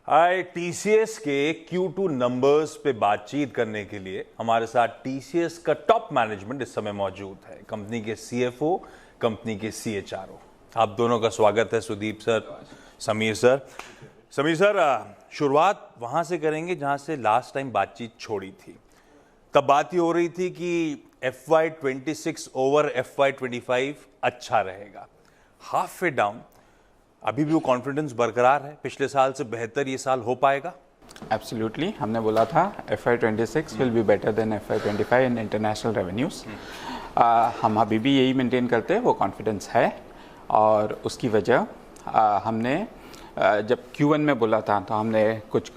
आए टीसीएस के Q2 numbers पे बातचीत करने के लिए हमारे साथ टीसीएस का टॉप मैनेजमेंट इस समय मौजूद है। कंपनी के CFO, कंपनी के CHRO। आप दोनों का स्वागत है, Sudeep sir, Sameer sir. Sameer sir, शुरुआत वहां से करेंगे जहां से लास्ट टाइम बातचीत छोड़ी थी। तब बात ये हो रही थी कि FY26 ओवर FY25 अच्छा रहेगा। हाफ वे डाउन, अभी भी वो कॉन्फिडेंस बरकरार है? पिछले साल से बेहतर ये साल हो पाएगा? एब्सोल्युटली, हमने बोला था FY26 will be better than FY25 in international revenues. हम अभी भी यही मेंटेन करते हैं, वो कॉन्फिडेंस है। और उसकी वजह हमने जब Q1 में बोला था तो हमने कुछ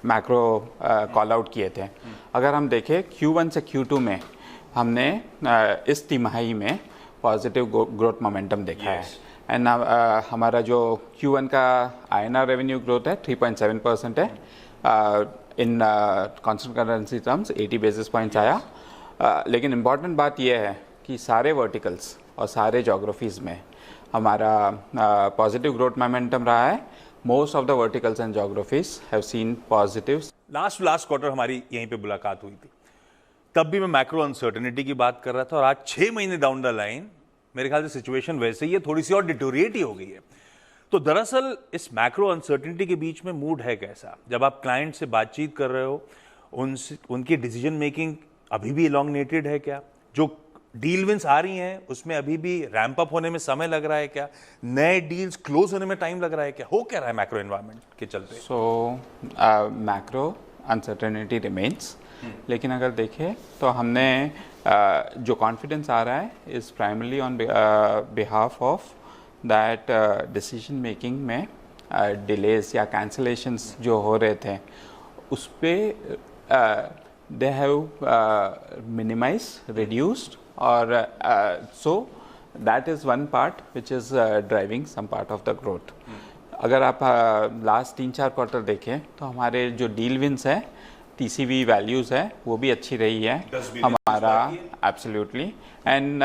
मैक्रो कॉल आउट किए थे। अगर हम देखें Q1 से Q2 में हमने इस तिमाही में पॉजिटिव ग्रोथ मोमेंटम देखा है। एंड हमारा जो Q1 का INR रेवेन्यू ग्रोथ है 3.7% है। In constant currency terms 80 basis points आया। लेकिन इम्पॉर्टेंट बात यह है कि सारे वर्टिकल्स और सारे जोग्राफीज़ में हमारा पॉजिटिव ग्रोथ मोमेंटम रहा है। Most of the verticals and geographies have seen positive. Last quarter हमारी यहीं पे मुलाकात हुई थी, तब भी मैं मैक्रो अनसर्टेनिटी की बात कर रहा था। और आज 6 महीने डाउन द लाइन मेरे ख्याल से सिचुएशन वैसे ही है, थोड़ी सी और डिटोरिएट ही हो गई है। तो दरअसल इस मैक्रो अनसर्टेनिटी के बीच में मूड है कैसा? जब आप क्लाइंट से बातचीत कर रहे हो, उनकी डिसीजन मेकिंग अभी भी इलॉन्गनेटेड है क्या? जो डील विंस आ रही हैं उसमें अभी भी रैंप अप होने में समय लग रहा है क्या? नए डील्स क्लोज होने में टाइम लग रहा है क्या? हो क्या रहा है मैक्रो एनवायरनमेंट के चलते? Macro uncertainty remains. लेकिन अगर देखें तो हमने जो कॉन्फिडेंस आ रहा है is primarily on behalf of that decision making में डिलेज या कैंसलेशंस जो हो रहे थे उस पर they have minimized, reduced, or so that is one part which is driving some part of the growth. अगर आप लास्ट 3-4 क्वार्टर देखें तो हमारे जो डील विंस है, TCV वैल्यूज़ है, वो भी अच्छी रही है हमारा। एब्सोल्युटली। एंड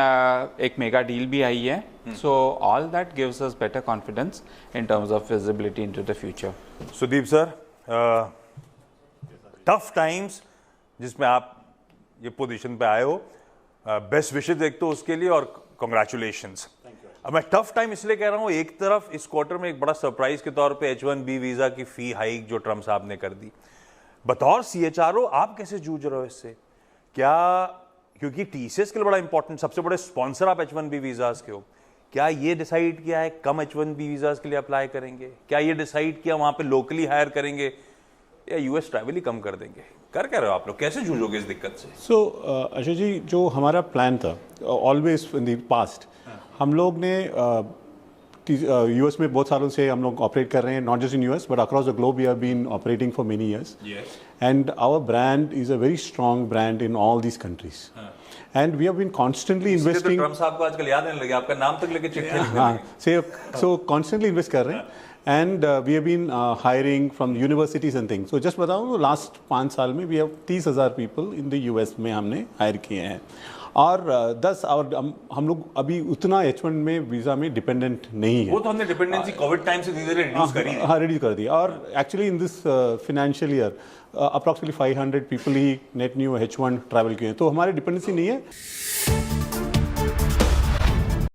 एक मेगा डील भी आई है। So all that gives us better confidence in terms of visibility into the future. Sudeep sir, tough times जिसमें आप ये पोजीशन पे आए हो, बेस्ट विशेज एक तो उसके लिए और कॉन्ग्रेचुलेशंस। अब मैं टफ टाइम इसलिए कह रहा हूँ, एक तरफ इस क्वार्टर में एक बड़ा सरप्राइज के तौर पे H1B वीजा की फी हाइक जो ट्रम्प साहब ने कर दी। बतौर CHRO आप कैसे जूझ रहे हो इससे? क्या, क्योंकि TCS के लिए बड़ा इंपॉर्टेंट, सबसे बड़े स्पॉन्सर आप H1B वीजाज के हो, क्या ये डिसाइड किया है कम H1B वीजाज के लिए अप्लाई करेंगे? क्या ये डिसाइड किया वहां पे लोकली हायर करेंगे या US ट्रैवल ही कम कर देंगे? कर रहे हो आप लोग, कैसे जूझोगे इस दिक्कत से? अशोक जी, जो हमारा प्लान था ऑलवेज इन द पास्ट, हम लोग ने US में बहुत सालों से हम लोग ऑपरेट कर रहे हैं, not just in US but across the globe we have been operating for many years. And our brand is a very strong brand in all these countries and we have been constantly investing. Trump साहब को आजकल याद नहीं लगे, आपका नाम तक लेके चिट्ठी लिखने हाँ, सो कॉन्स्टेंटली इन्वेस्ट कर रहे हैं। And we have been hiring from universities and things. So just बताऊँ, लास्ट 5 साल में we have 30,000 people in the US में हमने हायर किए हैं। और 10 और हम लोग अभी उतना H1 में वीज़ा में डिपेंडेंट नहीं है। वो तो हमने डिपेंडेंसी कोविड टाइम से धीरे-धीरे रिड्यूस करी है। हाँ, रिड्यूस कर दिया। और actually in this financial year approximately 500 people he net new H1 travel किए हैं, तो हमारी डिपेंडेंसी नहीं है।